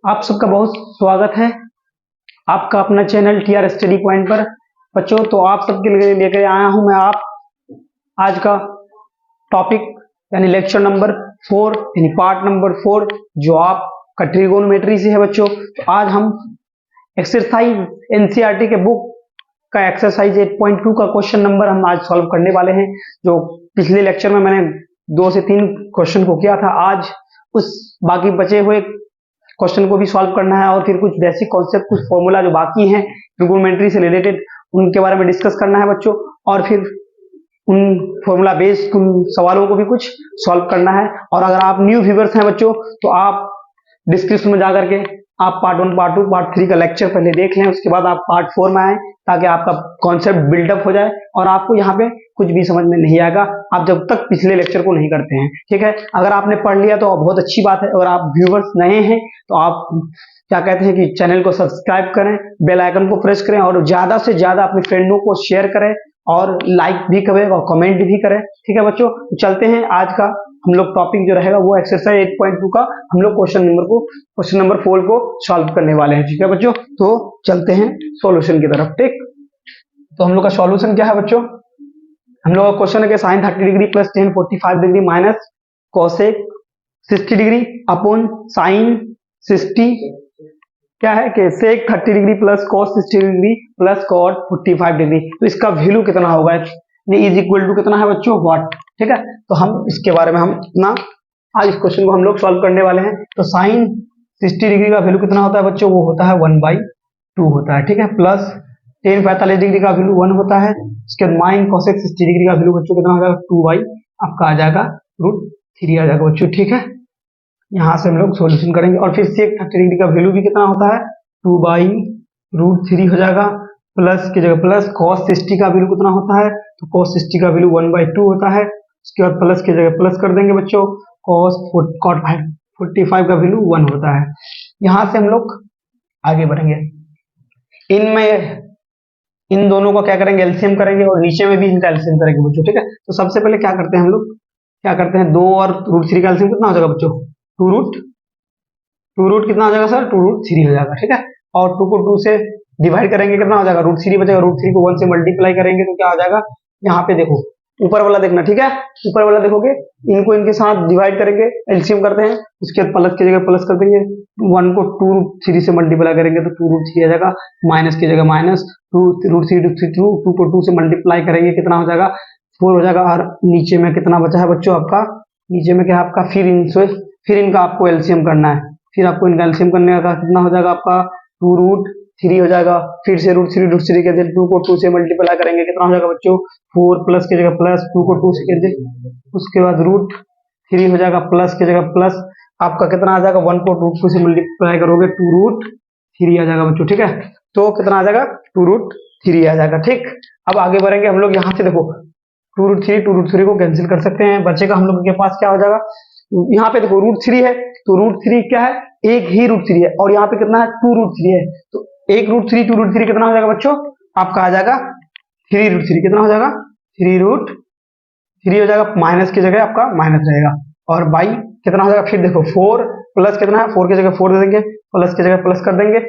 आप सबका बहुत स्वागत है आपका अपना चैनल टीआर स्टडी पॉइंट पर। बच्चों, तो आप सबके लिए लेकर आया हूं मैं आप आज का टॉपिक यानी लेक्चर नंबर 4 यानी पार्ट नंबर 4 जो आपका ट्रिगोनोमेट्री से है। बच्चों, तो आज हम एक्सरसाइज एनसीईआरटी के बुक का एक्सरसाइज 8.2 का क्वेश्चन नंबर हम आज सॉल्व करने वाले हैं। जो पिछले लेक्चर में मैंने 2 से 3 क्वेश्चन को किया था, आज उस बाकी बचे हुए क्वेश्चन को भी सॉल्व करना है और फिर कुछ बेसिक कॉन्सेप्ट, कुछ फॉर्मूला जो बाकी हैं ट्रिगोनोमेट्री से रिलेटेड, उनके बारे में डिस्कस करना है बच्चों। और फिर उन फॉर्मूला बेस्ड उन सवालों को भी कुछ सॉल्व करना है। और अगर आप न्यू व्यूअर्स हैं बच्चों, तो आप डिस्क्रिप्शन में जाकर के आप पार्ट 1, पार्ट 2, पार्ट 3 का लेक्चर पहले देख लें, उसके बाद आप पार्ट 4 में आए ताकि आपका कॉन्सेप्ट बिल्डअप हो जाए और आपको यहाँ पे कुछ भी समझ में नहीं आएगा आप जब तक पिछले लेक्चर को नहीं करते हैं। ठीक है, अगर आपने पढ़ लिया तो बहुत अच्छी बात है। और आप व्यूअर्स नए हैं तो आप क्या कहते हैं कि चैनल को सब्सक्राइब करें, बेल आइकन को प्रेस करें और ज्यादा से ज्यादा अपने फ्रेंडों को शेयर करें और लाइक भी करें और कमेंट भी करें। ठीक है बच्चों, तो चलते हैं। आज का हम लोग टॉपिक जो रहेगा वो एक्सरसाइज 8.2 का हम लोग क्वेश्चन नंबर 4 को सॉल्व करने वाले हैं। ठीक है बच्चों, तो चलते हैं सॉल्यूशन की तरफ। ठीक, तो हम लोग का सॉल्यूशन क्या है बच्चों? हम लोग का क्वेश्चन है कि sine 30 degree plus tan 45 degree minus cosec 60 degree upon sine 60 क्या है कि sec 30 degree plus cos 60 degree plus cot 45 degree. तो इसका वैल्यू कितना होगा? इज इक्वल टू कितना है बच्चों? व्हाट। ठीक है, तो हम इसके बारे में हम इतना आज इस क्वेश्चन को हम लोग सॉल्व करने वाले हैं। तो साइन 60 डिग्री का वैल्यू कितना होता है बच्चों? वो होता है 1/2 होता है। ठीक है, प्लस टेन 45 डिग्री का वैल्यू 1 होता है। इसके बाद माइन कोसेक 60 डिग्री का वैल्यू बच्चों कितना हो जाएगा? 2 आपका आ जाएगा √3 आ जाएगा बच्चों। ठीक है, यहाँ से हम लोग सॉल्यूशन करेंगे। और फिर सेक 30 डिग्री का वैल्यू भी कितना होता है? 2/√3 हो जाएगा। प्लस की जगह प्लस कॉस 60 का वैल्यू कितना होता है? तो कॉस 60 का वैल्यू 1/2 होता है। उसके बाद प्लस की जगह प्लस कर देंगे बच्चों। कॉस 45 का वैल्यू 1 होता है। यहाँ से हम लोग आगे बढ़ेंगे। इनमें इन दोनों को क्या करेंगे? एलसीएम करेंगे और नीचे में भी इनका एलसीएम करेंगे बच्चों। ठीक है, तो सबसे पहले क्या करते हैं हम लोग? क्या करते हैं? 2 और √3 का एलसीएम कितना हो जाएगा बच्चों? 2 रूट कितना हो जाएगा सर? 2√3 हो जाएगा। ठीक है, और 2 को 2 से डिवाइड करेंगे, कितना हो जाएगा? √3 बचेगा। √3 को 1 से मल्टीप्लाई करेंगे तो क्या हो जाएगा? यहाँ पे देखो ऊपर वाला देखना। ठीक है, ऊपर वाला देखोगे, इनको इनके साथ डिवाइड करेंगे, एलसीएम करते हैं, उसके बाद प्लस की जगह प्लस कर देंगे। 1 को 2√3 से मल्टीप्लाई करेंगे तो 2√3 आ जाएगा। माइनस की जगह माइनस 2 को 2 से मल्टीप्लाई करेंगे, कितना हो जाएगा? 4 हो जाएगा। और नीचे में कितना बचा है बच्चों आपका? नीचे में क्या है आपका? फिर इनका आपको एलसीएम करना है। फिर आपको इनका एलसीएम करने का कितना हो जाएगा आपका? 2√3 हो जाएगा। फिर से √3 के दिन 2 को 2 से मल्टीप्लाई करेंगे, कितना हो जाएगा बच्चों? 4 प्लस की जगह प्लस 2 को 2 से कर दे, उसके बाद √3 हो जाएगा। प्लस की जगह प्लस आपका कितना आ जाएगा? 1 को 2 से मल्टीप्लाई करोगे 2√3 आ जाएगा बच्चों। ठीक है, तो कितना आ जाएगा? 2√3 आ जाएगा। ठीक, अब आगे बढ़ेंगे हम लोग। यहाँ से देखो 2√3 को कैंसिल कर सकते हैं, बचेगा हम लोग के पास क्या हो जाएगा? यहाँ पे देखो √3 है तो √3 क्या है? एक ही √3 है। और यहाँ पे कितना है? 2√3 है। तो एक √3 2√3 कितना हो जाएगा बच्चों? आपका आ जाएगा 3√3। कितना हो जाएगा? 3√3 हो जाएगा। माइनस की जगह आपका माइनस रहेगा और बाई कितना हो जाएगा? फिर देखो 4 प्लस कितना है? 4 की जगह 4 दे देंगे, प्लस की जगह प्लस कर देंगे।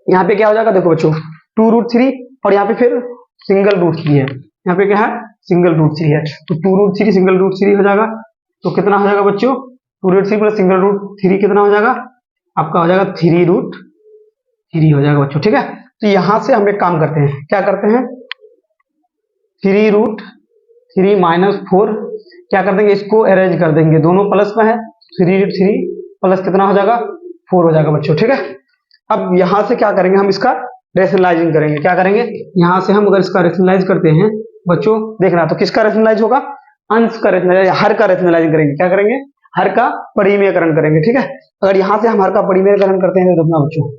यहाँ पे क्या हो जाएगा? देखो बच्चों 2√3 और यहाँ पे फिर सिंगल √3 है। यहाँ पे क्या है? सिंगल √3 है। तो 2√3 सिंगल √3 हो जाएगा। तो कितना हो जाएगा बच्चों? 2√3 प्लस सिंगल √3 कितना हो जाएगा? आपका हो जाएगा 3√3 हो जाएगा बच्चों। ठीक है, तो यहां से हम एक काम करते हैं, क्या करते हैं? 3√3 माइनस 4 क्या कर देंगे? इसको अरेंज कर देंगे, दोनों प्लस में है। 3√3 प्लस कितना हो जाएगा? 4 हो जाएगा बच्चों। ठीक है, अब यहां से क्या करेंगे? हम इसका रेशनलाइजिंग करेंगे। क्या करेंगे? यहां से हम अगर इसका रेशनलाइज करते हैं बच्चों, देखना तो किसका रेशनलाइज होगा? अंश का रेशनलाइज, हर का रेशनलाइजिंग करेंगे। क्या करेंगे? हर का परिमेयकरण करेंगे। ठीक है, अगर यहां से हम हर का परिमेयकरण करते हैं तो देखना बच्चों,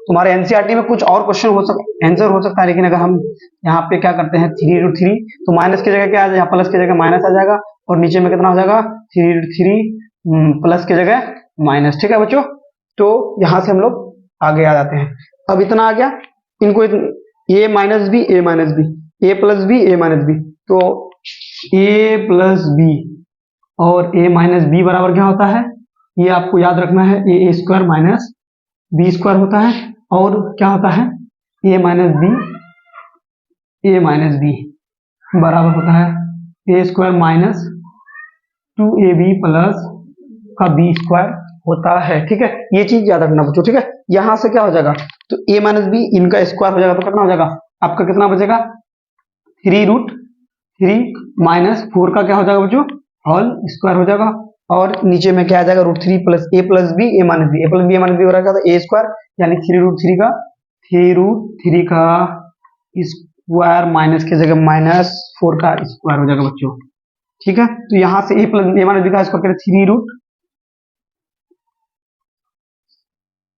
तुम्हारे एनसीईआरटी में कुछ और क्वेश्चन हो सकता, आंसर हो सकता है, लेकिन अगर हम यहाँ पे क्या करते हैं 3√3 तो माइनस की जगह क्या आ जाएगा? प्लस की जगह माइनस आ जाएगा और नीचे में कितना हो जाएगा? 3√3 प्लस की जगह माइनस। ठीक है बच्चों, तो यहाँ से हम लोग आगे आ जाते हैं। अब इतना आ गया, इनको a minus B, a minus B, a plus B, a minus B, तो a प्लस बी और a माइनस बी बराबर क्या होता है? ये आपको याद रखना है, a² माइनस बी स्क्वायर होता है, और क्या होता है ए माइनस बी बराबर होता है ए स्क्वायर माइनस 2ab प्लस का बी स्क्वायर होता है। ठीक है, ये चीज याद रखना बच्चों। ठीक है, यहां से क्या हो जाएगा, तो a माइनस बी इनका स्क्वायर हो जाएगा, तो कितना हो जाएगा आपका, कितना बचेगा 3√3 माइनस 4 का क्या हो जाएगा बच्चों, होल स्क्वायर हो जाएगा, और नीचे में क्या आ जाएगा √3 प्लस ए प्लस बी ए माइनस बी हो रहा है ए स्क्वायर, यानी 3√3 का स्क्वायर माइनस की जगह माइनस 4 का स्क्वायर हो जाएगा बच्चों। ठीक है, तो यहां से ए प्लस ए माइनस बी का स्क्वायर करें 3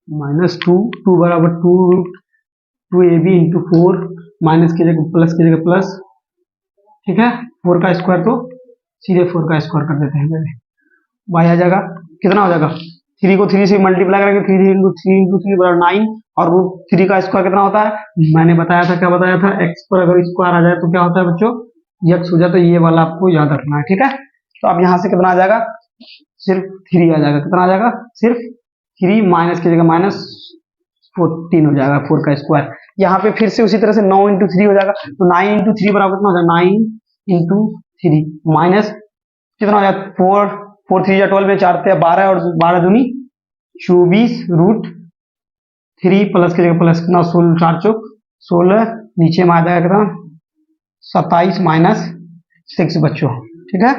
माइनस 2 बराबर 2ab इंटू 4 माइनस की जगह प्लस। ठीक है, 4 का स्क्वायर तो सीधे 4 का स्क्वायर कर देते हैं, वाई आ जाएगा, कितना हो जाएगा 3 को 3 से मल्टीप्लाई करेंगे, 3 बराबर 9, और वो 3 का स्क्वायर कितना होता है, मैंने बताया था, क्या बताया था, x पर अगर स्क्वायर आ जाए तो क्या होता है बच्चों, x हो जाए, तो ये वाला आपको याद रखना है। ठीक है, तो अब यहाँ से कितना आ जाएगा, सिर्फ 3 आ जाएगा, कितना आ जाएगा सिर्फ 3 माइनस की जगह माइनस 14 हो जाएगा 4 का स्क्वायर। यहाँ पे फिर से उसी तरह से 9 इंटू 3 हो जाएगा, तो 9 इंटू 3 बराबर कितना हो जाएगा 9 इंटू 3 माइनस कितना हो जाएगा 4 3 12 में 4 थे 12 और 12 दूनी 24√3 प्लस की जगह प्लस कितना 16 4 चौक 16, नीचे में आ जाएगा कितना 27 माइनस 6 बच्चों। ठीक है,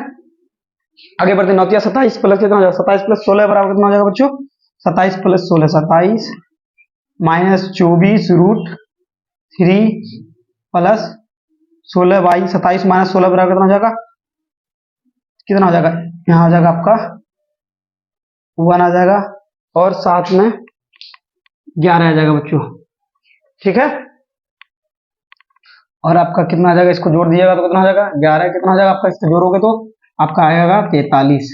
आगे बढ़ते 9 27 प्लस कितना हो जाएगा 27 प्लस 16 बराबर कितना हो जाएगा बच्चों 27 plus 16 27 minus 24√3 plus 16 by 27 minus 16 बराबर कितना हो जाएगा, कितना हो जाएगा, यहाँ हो जाएगा आपका 1 आ जाएगा, और साथ में 11 आ जाएगा बच्चों। ठीक है, और आपका कितना आ जाएगा, इसको जोड़ दीजिएगा तो कितना हो जाएगा 11, कितना हो जाएगा आपका, इसको जोड़ोगे तो आपका आएगा 43,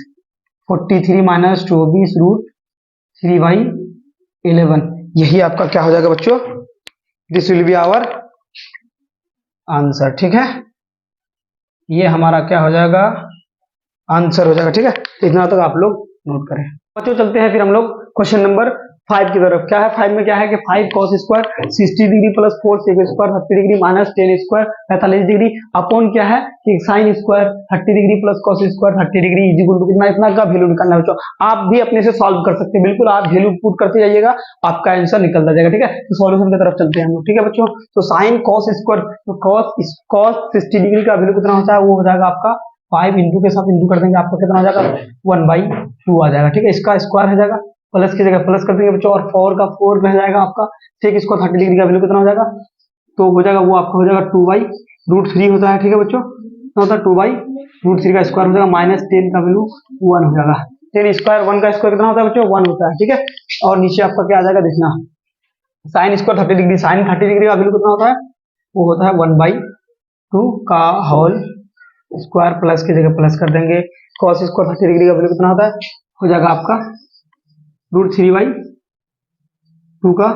43 माइनस 24√3 बाई 11, यही आपका क्या हो जाएगा बच्चों, this will be our answer. ठीक है, ये हमारा क्या हो जाएगा, आंसर हो जाएगा। ठीक है, इतना तक आप लोग नोट करें बच्चों। चलते हैं फिर हम लोग क्वेश्चन नंबर 5 की तरफ। क्या है 5 में, क्या है कि 5 cos square 60 degree plus 4 sec square 30 degree minus 10 square 45 degree upon क्या है कि sin square 30 degree plus cos square 30 degree is equal to कितना, इतना का वैल्यू निकालना है बच्चों। आप भी अपने से सॉल्व कर सकते हैं, बिल्कुल आप वैल्यू पुट करते जाइएगा, आपका आंसर निकलता जाएगा। ठीक है, तो सॉल्यूशन की तरफ चलते हैं हम लोग। ठीक है बच्चों, तो sin cos स्क्वायर, तो cos 60 डिग्री का वैल्यू कितना होता है, वो हो जाएगा आपका 5 इंटू के साथ इंटू कर देंगे, आपका कितना हो जाएगा 1/2 आ जाएगा। ठीक है, इसका स्क्वायर हो जाएगा, प्लस की जगह प्लस कर देंगे बच्चों, और 4 का 4 रह जाएगा आपका, ठीक, इसको 30 डिग्री का वैल्यू कितना हो जाएगा, तो हो जाएगा वो आपका हो जाएगा 2/√3 होता है। ठीक है बच्चों, तो होता है 2/√3 का स्क्वायर हो जाएगा माइनस 10 का वैल्यू 1 हो जाएगा, 10 स्क्वायर 1 का स्क्वायर कितना होता है बच्चों 1 होता है। ठीक है, और नीचे आपका क्या आ जाएगा देखना, sine square 30 degree, sine 30 degree का वैल्यू कितना होता है, वो होता है 1/2 का होल स्क्वायर, प्लस की जगह प्लस कर देंगे, cos स्क्वायर 30 डिग्री का वैल्यू कितना होता है, हो जाएगा आपका √3/2 का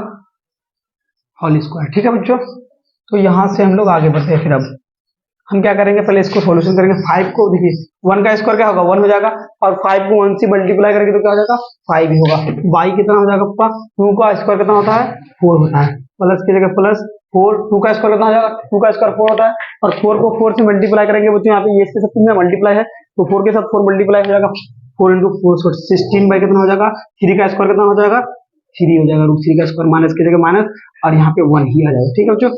होल स्क्वायर। ठीक है बच्चों, तो यहां से हम लोग आगे बढ़ते हैं। फिर अब हम क्या करेंगे, पहले इसको सॉल्यूशन करेंगे। 5 को देखिए 1 का स्क्वायर क्या होगा 1 हो जाएगा, और 5 को 1 से मल्टीप्लाई करेंगे तो क्या हो जाएगा 5 ही होगा। y कितना हो जाएगा आपका, 2 का स्क्वायर कितना होता है 4 होता है, प्लस की जगह प्लस 4, 2 का स्क्वायर कितना हो जाएगा, 2 का स्क्वायर 4 होता है, और 4 को 4 से मल्टीप्लाई करेंगे बच्चों, यहाँ पे ये इसके साथ मल्टीप्लाई है, तो 4 के साथ 4 मल्टीप्लाई हो जाएगा, 4 इंटू 4 16 बाई कितना हो जाएगा, 3 का स्क्वायर कितना हो जाएगा 3 हो जाएगा, √3 का स्क्वायर माइनस की जगह माइनस, और यहाँ पे 1 ही आ जाएगा। ठीक है बच्चों,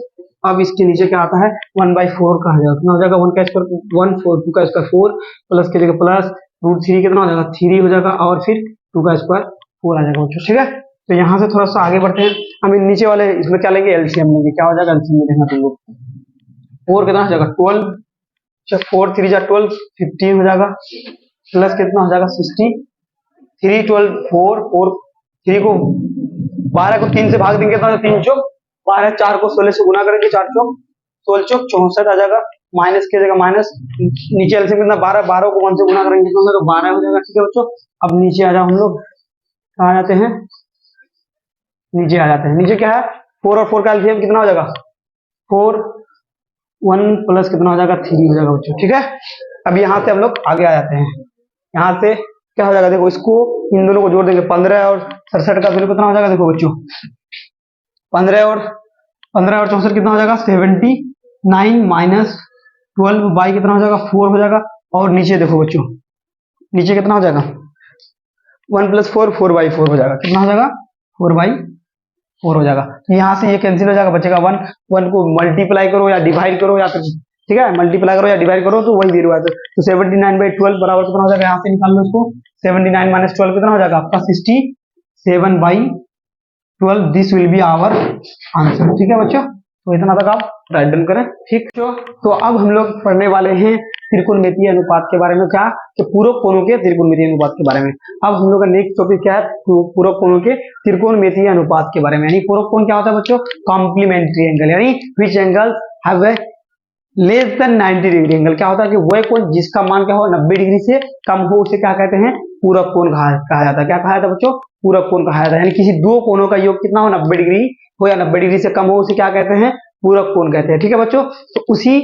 अब इसके नीचे क्या आता है 1/4 का हो जाएगा, कितना हो जाएगा 1 का स्क्वायर 1 4, 2 का स्क्वायर 4, प्लस की जगह प्लस √3 कितना हो जाएगा 3 हो जाएगा, और फिर 2 का स्क्वायर 4 आ जाएगा बच्चों। ठीक है, तो यहाँ से थोड़ा सा आगे बढ़ते हैं, हम नीचे वाले इसमें क्या लेंगे एलसीएम लेंगे, क्या हो जाएगा एलसीएम में देखना तुम लोग, 4 कितना हो जाएगा 12, 4 3 जा 12 15 हो जाएगा, प्लस कितना हो जाएगा 60, 3 12 4 4, 3 को 12 को 3 से भाग देंगे तो 3 चौक 12, 4 को 16 से गुना करेंगे 4 चौक 16 चौक 64 आ जाएगा, माइनस की जगह माइनस, नीचे एलसीएम कितना 12, 12 को 1 से गुना करेंगे तो 12 हो जाएगा। ठीक है बच्चों, अब नीचे आ जाओ, हम लोग कहाँ जाते हैं, नीचे आ जाते हैं। नीचे क्या है 4 और 4 का एलसीएम कितना हो जाएगा 4, 1 प्लस कितना हो जाएगा 3 हो जाएगा बच्चों। ठीक है, अब यहाँ से हम लोग आगे आ जाते हैं, यहाँ से क्या हो जाएगा, देखो इसको इन दोनों को जोड़ देंगे, 15 और 67 का वैल्यू कितना हो जाएगा, देखो बच्चों 15 और 64 कितना हो जाएगा, 79 माइनस 12 बाई कितना हो जाएगा, 4 हो जाएगा। और नीचे देखो बच्चों, नीचे कितना हो जाएगा, 1 + 4 4/4 हो जाएगा, कितना हो जाएगा, 4/4 हो जाएगा। तो यहाँ से ये कैंसिल हो जाएगा, बचेगा 1, 1 को मल्टीप्लाई करो या डिवाइड करो या फिर, ठीक है, मल्टीप्लाई करो या डिवाइड करो तो वही वैल्यू आएगा। तो 79/12 बराबर कितना हो जाएगा, यहाँ से निकाल लो इसको, 79 माइनस 12 कितना हो जाएगा आपका, 67/12, this will be our answer. ठीक है बच्चों, तो इतना तक आप राइट डन करें। ठीक बच्चों, तो अब हम लोग पढ़ने वाले हैं त्रिकोणमितीय अनुपात के बारे में, क्या कि पूरक कोणों के त्रिकोणमितीय अनुपात के बारे में। अब हम लोग का नेक्स्ट टॉपिक क्या है, पूरक कोणों के त्रिकोणमितीय अनुपात के बारे में। यानी पूरक कोण क्या होता है बच्चों, कॉम्प्लीमेंट्री एंगल, यानी which angle have a less than 90 degree angle. क्या होता है कि वह कोण जिसका मान क्या हो 90 डिग्री से कम हो, उसे क्या कहते हैं, पूरक कोण कहा जाता है। क्या कहा जाता है बच्चों, पूरक कोण कहा जाता है। यानी किसी दो कोणों का योग कितना हो, 90 डिग्री हो या 90 डिग्री से कम हो, उसे क्या कहते हैं, पूरक कोण कहते हैं। ठीक है बच्चों, तो उसी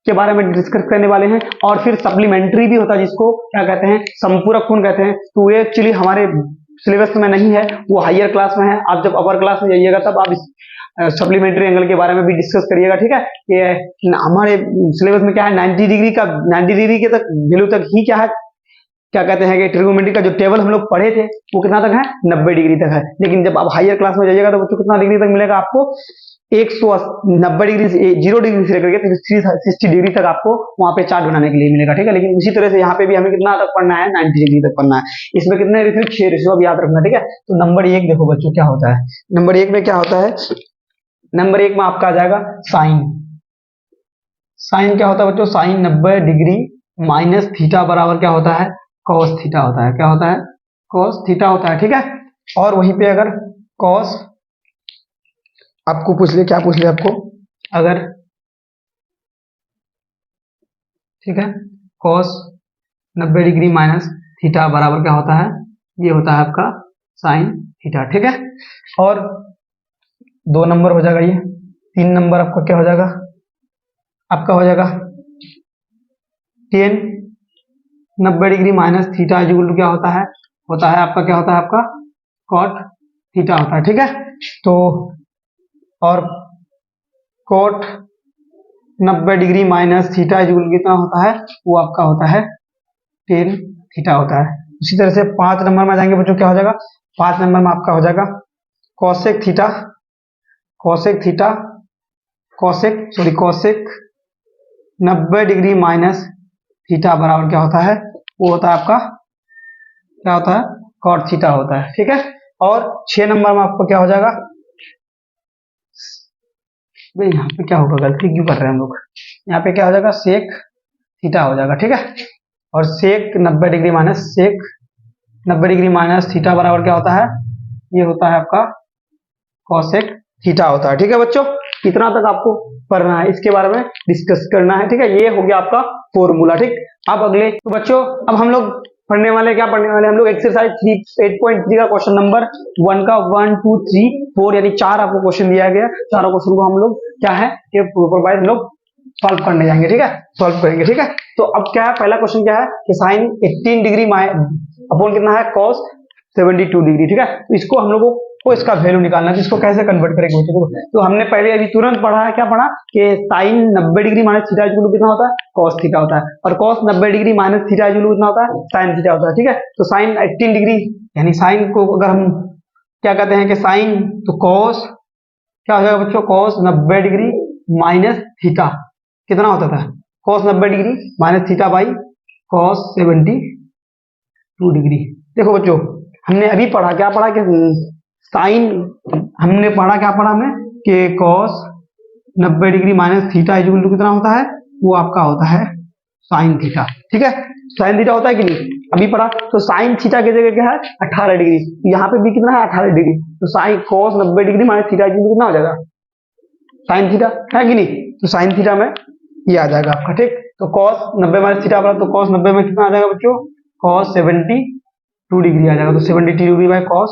के बारे में डिस्कस करने वाले हैं। और फिर सप्लीमेंट्री भी होता है जिसको क्या कहते हैं, संपूरक कोण कहते हैं। तो ये एक्चुअली हमारे सिलेबस में नहीं है, वो हायर क्लास में है। आप जब अपर क्लास में जाइएगा तब आप इस सप्लीमेंट्री एंगल के बारे में भी डिस्कस करिएगा। ठीक है, ये हमारे सिलेबस में क्या है, 90 डिग्री का, 90 डिग्री के तक वैल्यू तक ही क्या है, क्या कहते हैं कि ट्रिगोनोमेट्री का जो टेबल हम लोग पढ़े थे वो कितना तक है, 90 डिग्री तक है। लेकिन जब आप हायर क्लास में जाइएगा तो बच्चों कितना डिग्री तक मिलेगा आपको, 190 डिग्री से 0 डिग्री से लेकर के 360 डिग्री तक आपको वहां पे चार्ट बनाने के लिए मिलेगा। ठीक है, लेकिन उसी तरह से यहाँ पे भी हमें कितना तक पढ़ना है, 90 डिग्री तक पढ़ना है। इसमें कितने रेशियो, 6 रेशियो, अब याद रखना। ठीक है, तो नंबर 1 देखो बच्चों क्या होता है, नंबर 1 में क्या होता है, नंबर 1 में आपका आ जाएगा साइन। साइन क्या होता है बच्चों, साइन 90 डिग्री माइनस थीटा बराबर क्या होता है, कॉस थीटा होता है। क्या होता है, कॉस थीटा होता है। ठीक है, और वहीं पे अगर कॉस आपको पूछ ले, क्या पूछ ले आपको, अगर, ठीक है, कॉस 90 डिग्री माइनस थीटा बराबर क्या होता है, ये होता है आपका साइन थीटा। ठीक है, और 2 नंबर हो जाएगा ये, 3 नंबर आपका क्या हो जाएगा, आपका हो जाएगा tan 90 degree minus theta equal to क्या होता है आपका, क्या होता है आपका कॉट थीटा होता है। ठीक है, तो और cot 90 degree minus theta equal to कितना होता है, वो आपका होता है tan थीटा होता है। उसी तरह से 5 नंबर में जाएंगे बच्चों, क्या हो जाएगा, 5 नंबर में आपका हो जाएगा cosec theta, cosec 90 degree minus theta बराबर क्या होता है, वो होता है आपका, क्या होता है, कॉट थीटा होता है। ठीक है, और 6 नंबर में आपको क्या हो जाएगा, भाई यहाँ पे क्या होगा, गलती क्यों कर रहे हैं हम लोग, यहाँ पे क्या हो जाएगा, सेक थीटा हो जाएगा। ठीक है, और सेक 90 डिग्री माइनस थीटा बराबर क्या होता है, ये होता है आपका कॉसेक थीटा होता है। ठीक है बच्चों, इतना तक आपको पढ़ना है, इसके बारे में डिस्कस करना है। ठीक है, ये हो गया आपका फॉर्मूला। ठीक, अब अगले, तो बच्चों अब हम लोग पढ़ने वाले, क्या पढ़ने वाले हम लोग, एक्सरसाइज 8.3 का क्वेश्चन नंबर 1 का 1 2 3 4 यानी 4 आपको क्वेश्चन दिया गया। चारों क्वेश्चन को हम लोग क्या है कि सुपरवाइज हम लोग सॉल्व करने जाएंगे। ठीक है, सॉल्व करेंगे। ठीक है, तो अब क्या है, पहला क्वेश्चन क्या है कि साइन 18 डिग्री अपॉन कितना है, कॉस 72 डिग्री। ठीक है, तो इसको हम लोगों को इसका वैल्यू निकालना है, इसको कैसे कन्वर्ट करेंगे बच्चों। तो हमने पहले अभी तुरंत पढ़ा है, क्या पढ़ा कि sine 90 degree minus theta equal to कितना होता है, कॉस थीटा होता है, और cos 90 degree minus theta equal to कितना होता है, साइन थीटा होता है। ठीक है, तो साइन 18 डिग्री यानी साइन को अगर हम क्या कहते हैं कि साइन, तो कॉस क्या हो जाएगा बच्चों, कॉस 90 डिग्री माइनस थीटा कितना होता था, cos 90 degree minus theta by cos 72 degree. देखो बच्चों हमने अभी पढ़ा, क्या पढ़ा कि साइन, हमने पढ़ा क्या पढ़ा हमने कि cos 90 degree minus theta equal to कितना होता है, वो आपका होता है साइन थीटा। ठीक है, साइन थीटा होता है कि नहीं, अभी पढ़ा। तो साइन थीटा की जगह क्या है, 18 डिग्री, तो यहाँ पे भी कितना है, 18 डिग्री। तो sine cos 90 degree minus theta equal to कितना हो जाएगा, साइन थीटा है कि नहीं। तो साइन थीटा में ये आ जाएगा आपका। ठीक, तो कॉस 90 माइनस थीटा बना, तो कॉस 90 में कितना आ जाएगा बच्चों, कॉस 72 डिग्री आ जाएगा। तो 72 डिग्री बाय कॉस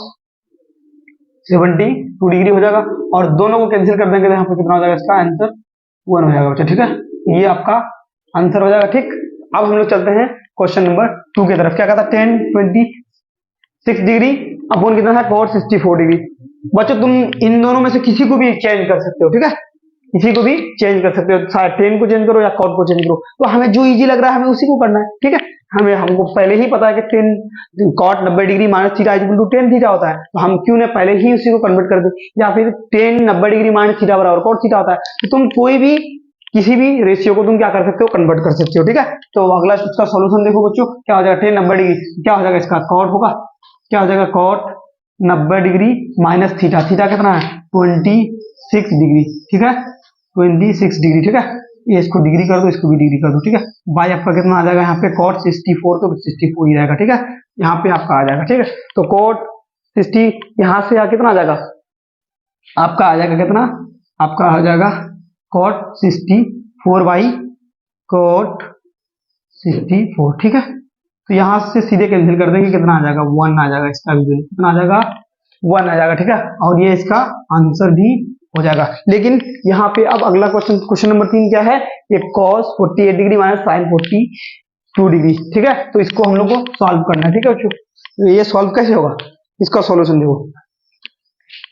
72 डिग्री हो जाएगा, और दोनों को कैंसिल कर देंगे तो यहाँ पे कितना हो जाएगा, इसका आंसर 1 हो जाएगा बच्चा। ठीक है, ये आपका आंसर हो जाएगा। ठीक, अब हम लोग चलते हैं क्वेश्चन नंबर 2 की तरफ। क्या कहता है, 10 26 डिग्री अपॉन कितना है, cot 64 डिग्री। बच्चों तुम इन दोनों में से किसी को भी चेंज कर सकते हो, ठीक है, किसी को भी चेंज कर सकते हो, शायद 10 को चेंज करो या cot को चेंज करो। तो हमें जो इजी लग रहा है हमें उसी को करना है, ठीक है। हमको पहले ही पता है कि 10 cot 90 degree minus theta equal to 10 theta होता है, तो हम क्यों ने पहले ही उसी को कन्वर्ट कर दे। या फिर 10 90 डिग्री माइनस थीटा बराबर cot थीटा होता है, तो तुम कोई भी किसी भी रेशियो को तुम क्या कर सकते हो, कन्वर्ट कर सकते हो, ठीक है। तो अगला इसका सॉल्यूशन देखो बच्चों, क्या हो जाएगा, 10 90 डिग्री क्या हो जाएगा, इसका cot होगा, क्या हो जाएगा, cot 90 degree minus theta, theta कितना है 26 डिग्री, ठीक है, 26 डिग्री, ठीक है। ये इसको डिग्री कर दो, इसको भी डिग्री कर दो, ठीक है। बाई आपका कितना आ जाएगा यहाँ पे, cot 64 तो 64 ही रहेगा, ठीक है, यहाँ पे आपका आ जाएगा, ठीक है। तो cot 60 यहाँ से कितना आ जाएगा, आपका आ जाएगा कितना, आपका आ जाएगा cot 64 बाई cot 64, ठीक है। तो यहाँ से सीधे कैंसिल कर देंगे, कितना आ जाएगा 1 आ जाएगा, इसका भी कितना आ जाएगा 1 आ जाएगा, ठीक है। और ये इसका आंसर भी हो जाएगा। लेकिन यहाँ पे अब अगला क्वेश्चन नंबर 3 क्या है, ये cos 48 degree minus sin 42 degree, ठीक है। तो इसको हम लोग को सॉल्व करना है, ठीक है बच्चों। तो ये सॉल्व कैसे होगा, इसका सॉल्यूशन देखो,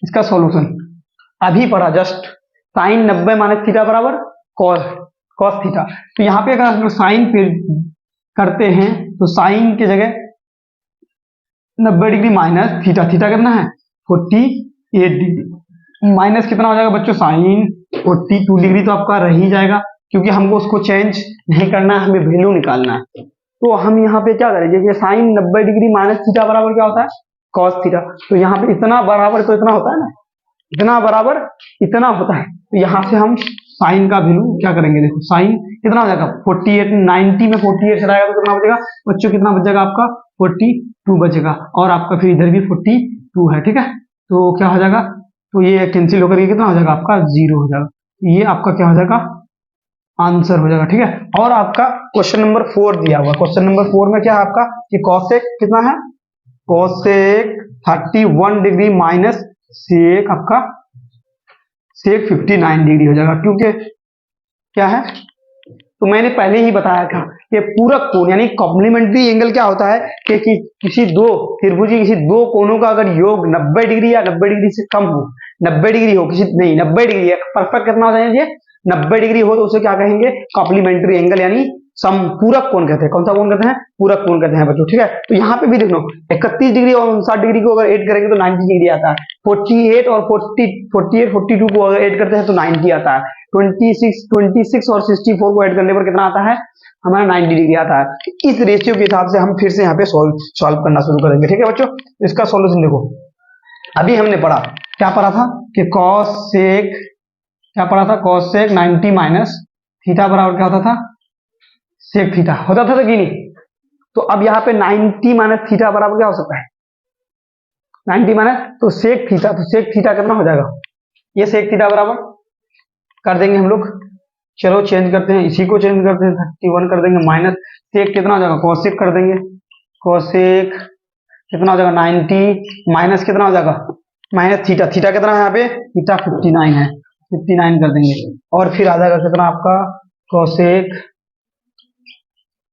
इसका सॉल्यूशन अभी पढ़ा जस्ट, sin 90 माइनस थीटा बराबर cos थीटा। तो यहाँ पे अगर हम लोग साइन करते हैं तो साइन की जगह 90 डिग्री माइनस थीटा, थीटा कितना है 48 डिग्री, माइनस कितना हो जाएगा बच्चों, साइन 42 डिग्री, तो आपका रह ही जाएगा, क्योंकि हमको उसको चेंज नहीं करना है, हमें वैल्यू निकालना है। तो हम यहाँ पे क्या करेंगे कि साइन 90 डिग्री माइनस थीटा बराबर क्या होता है, cos थीटा। तो यहाँ पे इतना बराबर तो इतना होता है ना, इतना बराबर इतना होता है, तो यहाँ से हम साइन का वैल्यू क्या करेंगे, देखो साइन कितना हो जाएगा 48, 90 में 48 चलाएगा तो कितना बचेगा बच्चों, कितना बच जाएगा आपका 42 बचेगा, और आपका फिर इधर भी 42 है, ठीक है। तो क्या हो जाएगा, तो ये कैंसिल होकर कितना हो जाएगा आपका 0 हो जाएगा, ये आपका क्या हो जाएगा आंसर हो जाएगा, ठीक है। और आपका क्वेश्चन नंबर 4 दिया हुआ, क्वेश्चन नंबर 4 में क्या है आपका, कि cosec कितना है, cosec 31 डिग्री माइनस sec आपका sec 59 डिग्री हो जाएगा, क्योंकि क्या है, तो मैंने पहले ही बताया था कि पूरक कोण यानी कॉम्प्लीमेंट्री एंगल क्या होता है कि किसी दो त्रिभुज किसी दो कोणों का अगर योग 90 डिग्री या 90 डिग्री से कम हो, 90 डिग्री हो, किसी नहीं 90 डिग्री है, परफेक्ट कितना हो जाएगा, 90 डिग्री हो तो उसे क्या कहेंगे, कॉम्प्लीमेंट्री एंगल यानी पूरक कोण कहते हैं। कौन सा कोण कहते हैं, पूरक कोण कहते हैं बच्चों, ठीक है। तो यहाँ पे भी देख लो 31 डिग्री और 59 डिग्री को अगर ऐड करेंगे तो 90 डिग्री आता है, 48 और 42 को अगर ऐड करते हैं तो 90 आता है, 26 और 64 को ऐड करने पर कितना आता है हमारा 90 डिग्री आता है। इस रेशियो के हिसाब से हम फिर से यहाँ पे सॉल्व करना शुरू करेंगे, ठीक है बच्चों। इसका सॉल्यूशन देखो, अभी हमने पढ़ा क्या पढ़ा था कि cosec क्या पढ़ा था, cosec 90 माइनस थीटा बराबर क्या होता था, sec थीटा होता था कि नहीं। तो अब यहाँ पे 90 माइनस थीटा बराबर क्या हो सकता है, 90 माइनस तो sec थीटा, तो sec थीटा कितना हो जाएगा, ये sec थीटा बराबर कर देंगे हम लोग, चलो चेंज करते हैं, इसी को चेंज करते हैं, 31 कर देंगे माइनस sec कितना हो जाएगा, cosec कर देंगे, cosec कितना हो जाएगा 90 माइनस कितना हो जाएगा माइनस थीटा, थीटा कितना है यहाँ पे, थीटा 59 है, 59 कर देंगे, और फिर आ जाएगा कितना आपका cosec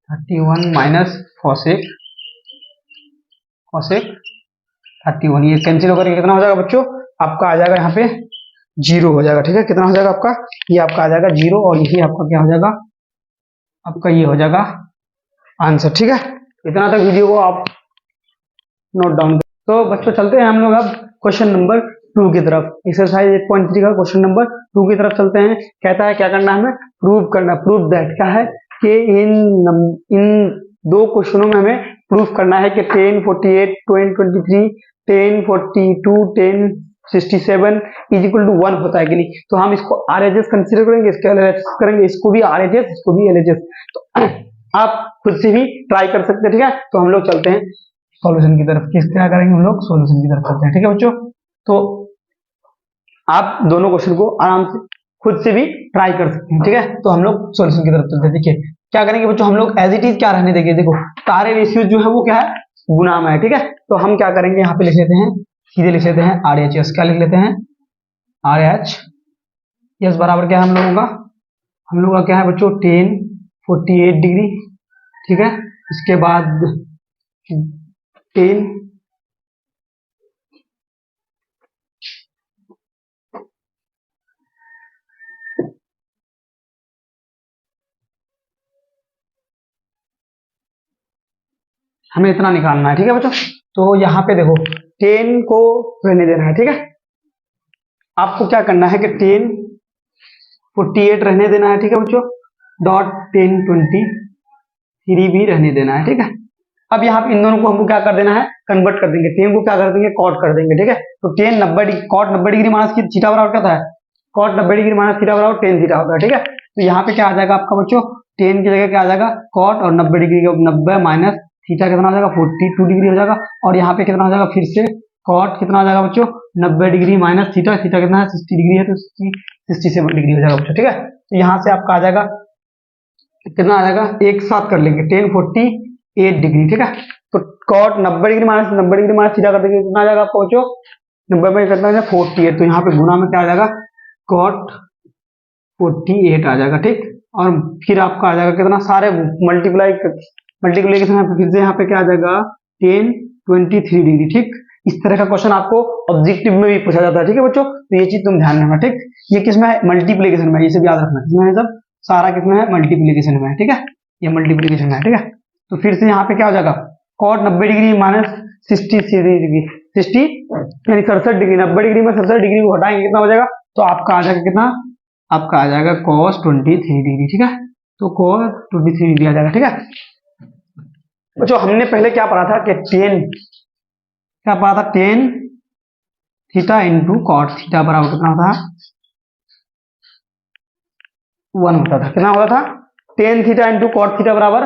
31 माइनस cosec 31, ये कैंसिल होकर कितना हो जाएगा बच्चों, आपका आ जाएगा यहाँ पे 0 हो जाएगा, ठीक है। कितना हो जाएगा आपका, ये आपका आ जाएगा 0, और यही आपका क्या हो जाएगा, आपका ये हो जाएगा आंसर, ठीक है। इतना तक वीडियो को आप नोट डाउन। तो बच्चों चलते हैं हम लोग अब क्वेश्चन नंबर 2 की तरफ, एक्सरसाइज 8.3 का क्वेश्चन नंबर 2 की तरफ चलते हैं। कहता है क्या करना है हमें, प्रूव दैट, क्या है कि इन दो क्वेश्चनों में हमें प्रूफ करना है कि 10 48 10 23 10 42 10 67 इज इक्वल टू 1 होता है कि नहीं। तो हम इसको RHS कंसीडर करेंगे, इसके LHS करेंगे, इसको भी RHS इसको भी LHS, तो आप खुद से भी ट्राई कर सकते हैं, ठीक है। तो हम लोग चलते हैं सॉल्यूशन की तरफ, किस क्या करेंगे हम लोग, सॉल्यूशन की तरफ चलते हैं, ठीक है बच्चों। तो आप दोनों क्वेश्चन को आराम से खुद से भी ट्राई कर सकते हैं, ठीक है। तो हम लोग सॉल्यूशन की तरफ चलते हैं। देखिए क्या करेंगे बच्चों, हम लोग एज इट इज क्या रहने देंगे, देखो सारे रेशियो जो है वो क्या है गुना में है, ठीक है। तो हम क्या करेंगे, यहाँ पे लिख लेते हैं, सीधे लिख लेते हैं RHS, क्या लिख लेते हैं RHS बराबर क्या है हम लोगों का क्या है बच्चों 10 48 डिग्री ठीक है। इसके बाद 10 हमें इतना निकालना है, ठीक है बच्चों। तो यहाँ पे देखो 10 को रहने देना है, ठीक है। आपको क्या करना है कि 10 48 रहने देना है, ठीक है बच्चों। डॉट 10 23 भी रहने देना है, ठीक है। अब यहाँ पे इन दोनों को हमको क्या कर देना है, कन्वर्ट कर देंगे। 10 को क्या कर देंगे, कॉट कर देंगे, ठीक है। तो 10 90 degree, cot 90 degree minus theta बराबर क्या होता है, कॉट 90 डिग्री माइनस थीटा बराबर 10 थीटा होता है, ठीक है। तो यहाँ पे क्या आ जाएगा आपका बच्चों, 10 की जगह क्या आ जाएगा, कॉट और 90 डिग्री का 90 माइनस थीटा कितना हो जाएगा, 42 डिग्री हो जाएगा। और यहाँ पे कितना हो जाएगा, फिर से कॉट कितना हो जाएगा बच्चों, 90 डिग्री माइनस थीटा, थीटा कितना है 60 डिग्री है, तो 67 डिग्री हो जाएगा बच्चों, ठीक है। तो यहाँ से आपका आ जाएगा कितना आ जाएगा, एक साथ कर लेंगे 10 48 डिग्री, ठीक है। तो कॉट 90 डिग्री माइनस थीटा कर देंगे, कितना आ जाएगा आपको बच्चों, 90 में कितना है 48, तो यहाँ पे गुना में क्या आ जाएगा, कॉट 48 आ जाएगा, ठीक। और फिर आपका आ जाएगा कितना, सारे मल्टीप्लीकेशन फिर से यहाँ पे क्या आ जाएगा 10 23 डिग्री, ठीक। इस तरह का क्वेश्चन आपको ऑब्जेक्टिव में भी पूछा जाता है, ठीक है बच्चों। तो ये चीज तुम ध्यान रखना, ठीक। ये किसमें है, मल्टीप्लीकेशन में, ये सब याद रखना, किसमें है सब, सारा किसमें है, मल्टीप्लीकेशन में, ठीक है। ये मल्टीप्लीकेशन है, ठीक है। तो फिर से यहाँ पे क्या हो जाएगा, कॉट 90 डिग्री माइनस 60 डिग्री, 60 यानी 67 डिग्री, 90 डिग्री में 67 डिग्री को हटाएंगे कितना हो जाएगा, तो आपका आ जाएगा कितना, आपका आ जाएगा cos 23 डिग्री, ठीक है। तो cos 23 डिग्री आ जाएगा, ठीक है। बच्चों हमने पहले क्या पढ़ा था कि 10 क्या पढ़ा था, 10 थीटा इंटू कॉट थीटा बराबर कितना होता है, 1 होता था। कितना होता था, 10 थीटा इंटू कॉट थीटा बराबर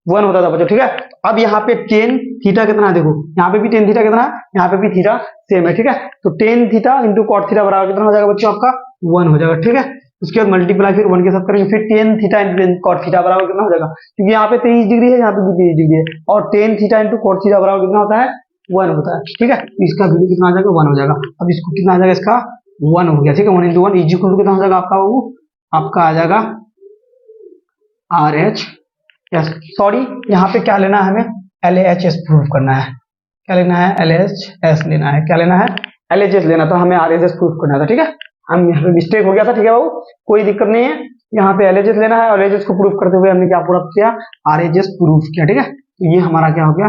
1 होता था बच्चों, ठीक है। अब यहाँ पे 10 थीटा कितना है, देखो यहाँ पे भी 10 थीटा कितना है, यहाँ पे भी थीटा सेम है, ठीक है। तो 10 थीटा इंटू कॉट थीटा बराबर कितना हो जाएगा बच्चों, आपका 1 हो जाएगा, ठीक है। उसके बाद मल्टीप्लाई फिर 1 के साथ करेंगे, फिर 10 थीटा इंटू कॉट थीटा बराबर कितना हो जाएगा, क्योंकि यहाँ पे 23 डिग्री है, यहाँ पे भी 23 डिग्री है, और 10 थीटा इंटू कॉट थीटा बराबर कितना होता है, 1 होता है, ठीक है। तो इसका वैल्यू कितना आ जाएगा, 1 हो जाएगा। अब इसको कितना आ जाएगा, इसका 1 हो गया, ठीक है। 1 इंटू 1 इज इक्वल टू कितना हो जाएगा आपका, वो आपका आ जाएगा RHS, सॉरी यहाँ पे क्या लेना है हमें, LHS प्रूव करना है। क्या लेना है, LHS लेना है, क्या लेना है, LHS लेना था, हमें RHS प्रूव करना था, ठीक है। हम यहाँ पे मिस्टेक हो गया था, ठीक है बाबू, कोई दिक्कत नहीं है। यहाँ पे LHS लेना है और LHS को प्रूव करते हुए हमने क्या प्रूव किया, RHS प्रूव किया, ठीक है। तो ये हमारा क्या हो गया,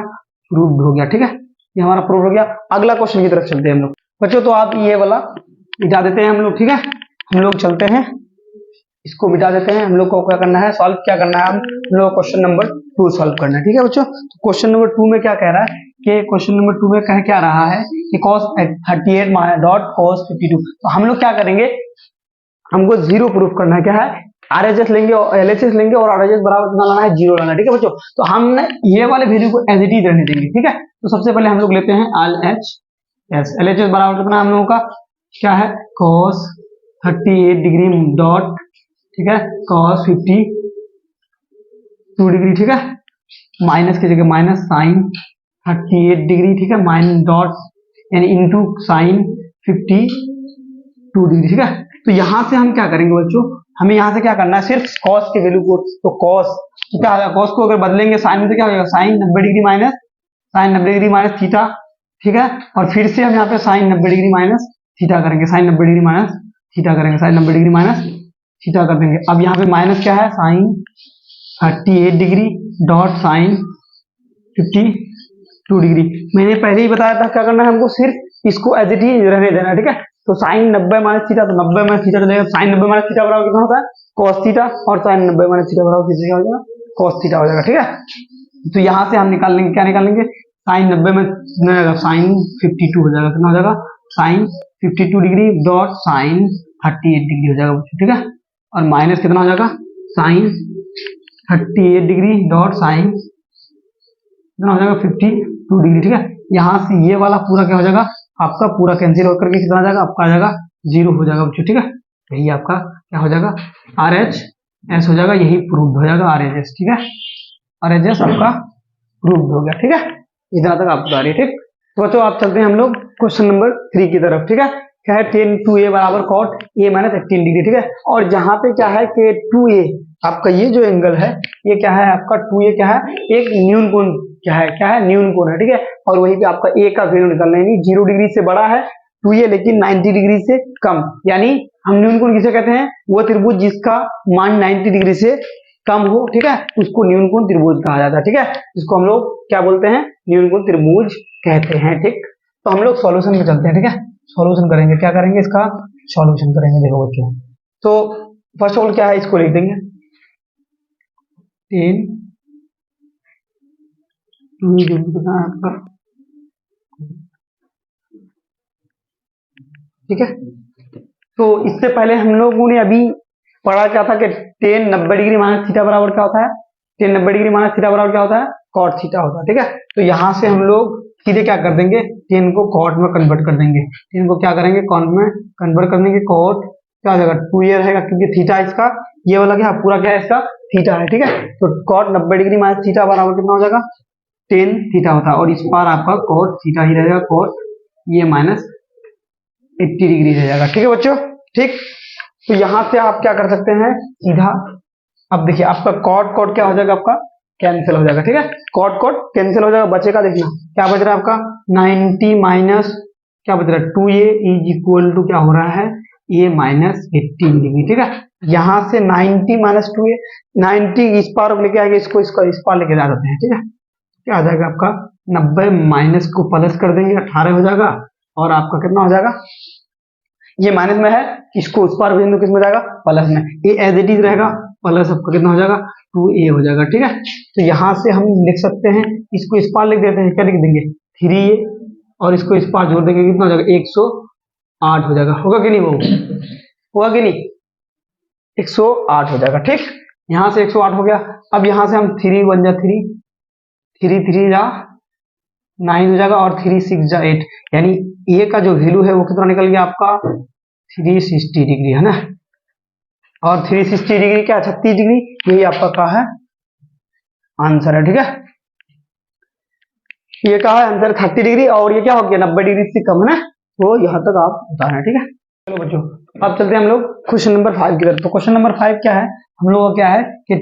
प्रूव हो गया, ठीक है। ये हमारा प्रूव हो गया। अगला क्वेश्चन की तरफ चलते हैं हम लोग बच्चों। तो आप ये वाला मिटा देते हैं हम लोग, ठीक है। हम लोग चलते हैं, इसको मिटा देते हैं। हम लोग को क्या करना है, सॉल्व क्या करना है, हम लोग क्वेश्चन नंबर 2 सॉल्व करना है, ठीक है बच्चों। तो क्वेश्चन नंबर 2 में क्या कह रहा है कि क्वेश्चन नंबर 2 में कह क्या रहा है कि cos 38 डॉट cos 52। तो हम लोग क्या करेंगे, हमको 0 प्रूफ करना है, क्या है, RHS लेंगे और LHS लेंगे और RHS बराबर कितना लाना है, 0 लाना है, ठीक है बच्चों। तो हमने ये वाले वैल्यू को एज इट इज रहने देंगे, ठीक है। तो सबसे पहले हम लोग लेते हैं LHS बराबर कितना हम लोगों का क्या है, cos 38 डिग्री डॉट, ठीक है, cos 52 डिग्री, ठीक है, माइनस की जगह माइनस sin 38 डिग्री, ठीक है, माइनस डॉट यानी इंटू sin 52 डिग्री, ठीक है। तो यहां से हम क्या करेंगे बच्चों, हमें यहां से क्या करना है, सिर्फ cos के वैल्यू को, तो cos तो क्या होगा, cos को अगर बदलेंगे sin में तो क्या हो जाएगा, sin 90 डिग्री माइनस थीटा, ठीक है। और फिर से हम यहाँ पे sin 90 डिग्री माइनस थीटा करेंगे, sin 90 डिग्री माइनस थीटा करेंगे, sin 90 डिग्री माइनस थीटा कर देंगे। अब यहाँ पे माइनस क्या है, sin 38 degree dot sin 52 degree. मैंने पहले ही बताया था क्या करना है, हमको सिर्फ इसको एज इट इज रहने देना है, ठीक है। तो sin 90 माइनस थीटा, तो 90 माइनस थीटा चलेगा, sin 90 माइनस थीटा बराबर कितना होता है, cos थीटा, और sin 90 माइनस थीटा बराबर कितना हो जाएगा, cos थीटा हो जाएगा, ठीक है। तो यहाँ से हम निकाल लेंगे, क्या निकाल लेंगे, sin 90 में sin 52 हो जाएगा, कितना हो जाएगा, sin 52 degree dot sin 38 degree हो जाएगा, ठीक है। और माइनस कितना हो जाएगा, sin 38 डिग्री डॉट sin कितना हो जाएगा, 52 डिग्री, ठीक है। यहाँ से ये वाला पूरा क्या हो जाएगा, आपका पूरा कैंसिल होकर के कितना आ जाएगा, आपका आ जाएगा 0 हो जाएगा बच्चों, ठीक है। यही आपका क्या हो जाएगा, RHS हो जाएगा, यही प्रूव हो जाएगा RHS, ठीक है। RHS आपका प्रूव हो गया, ठीक है। इधर तक आपको आ रही है, ठीक। तो बच्चों आप चलते हैं हम लोग क्वेश्चन नंबर 3 की तरफ, ठीक है। क्या है, 10 2a बराबर cot a माइनस 18 डिग्री, ठीक है। और जहां पे क्या है कि 2a आपका ये जो एंगल है ये क्या है आपका 2a क्या है, एक न्यून कोण क्या है न्यून कोण है, ठीक है। और वहीं पे आपका a का वैल्यू निकालना है, यानी 0 डिग्री से बड़ा है 2a लेकिन 90 डिग्री से कम, यानी हम न्यून कोण किसे कहते हैं, वो त्रिभुज जिसका मान 90 डिग्री से कम हो, ठीक है, उसको न्यून कोण त्रिभुज कहा जाता है, ठीक है। इसको हम लोग क्या बोलते हैं, न्यून कोण त्रिभुज कहते हैं, ठीक। तो हम लोग सॉल्यूशन में चलते हैं, ठीक है। सॉल्यूशन करेंगे, क्या करेंगे, इसका सॉल्यूशन करेंगे। देखो बच्चों, तो फर्स्ट ऑफ ऑल क्या है, इसको लिख देंगे 10 आपका, ठीक है। तो इससे पहले हम लोगों ने अभी पढ़ा क्या था कि 10 90 डिग्री माइनस थीटा बराबर क्या होता है, 10 90 डिग्री माइनस थीटा बराबर क्या होता है, कॉट थीटा होता है, ठीक है। तो यहां से हम लोग सीधे क्या कर देंगे, 10 को कॉट में कन्वर्ट कर देंगे, 10 को क्या करेंगे, कॉट में कन्वर्ट कर देंगे, कॉट क्या हो जाएगा 2a रहेगा, क्योंकि थीटा इसका ये वाला क्या पूरा क्या है इसका थीटा है, ठीक है। तो कॉट 90 डिग्री माइनस थीटा बराबर कितना हो जाएगा, 10 थीटा होता है, और इस पार आपका कॉट थीटा ही रहेगा, कॉट ये माइनस 80 डिग्री रह जाएगा, ठीक है बच्चों, ठीक। तो यहां से आप क्या कर सकते हैं सीधा, अब देखिए आपका कॉट कॉट क्या हो जाएगा, आपका कैंसिल हो जाएगा, ठीक है। कॉट कॉट कैंसिल हो जाएगा, बचेगा देखना क्या बच रहा है आपका 90 माइनस क्या बच रहा है 2a इज इक्वल टू क्या हो रहा है a माइनस 18 डिग्री, ठीक है। यहां से 90 माइनस 2a 90 इस पार लेके आएंगे, इसको इसका इस पार लेके जा सकते हैं, ठीक है। क्या आ जाएगा आपका 90 माइनस को प्लस कर देंगे 18 हो जाएगा, और आपका कितना हो जाएगा, ये माइनस में है, इसको उस पार भेज दो किस में जाएगा प्लस में, ये एज इट इज रहेगा, प्लस आपका कितना हो जाएगा 2a हो जाएगा, ठीक है। तो यहां से हम लिख सकते हैं, इसको इस पार लिख देते हैं, क्या लिख देंगे 3a, और इसको इस पार जोड़ देंगे, कितना हो जाएगा 108 हो जाएगा, होगा कि नहीं, वो होगा कि नहीं 108 हो जाएगा, ठीक। यहां से 108 हो गया, अब यहां से हम 3 बन जा 3 3 3 जा 9 हो जाएगा, और 3 6 जा 8, यानी a का जो वैल्यू है वो कितना निकल गया आपका 360 डिग्री है ना, और 360 डिग्री क्या 36 डिग्री, यही आपका क्या है आंसर है, ठीक है। ये क्या है आंसर 30 डिग्री, और ये क्या हो गया 90 डिग्री से कम है ना, तो यहाँ तक आप बता रहे हैं, ठीक है। चलो बच्चों, अब चलते हैं हम लोग क्वेश्चन नंबर 5 की तरफ। तो क्वेश्चन नंबर 5 क्या है, हम लोगों का क्या है कि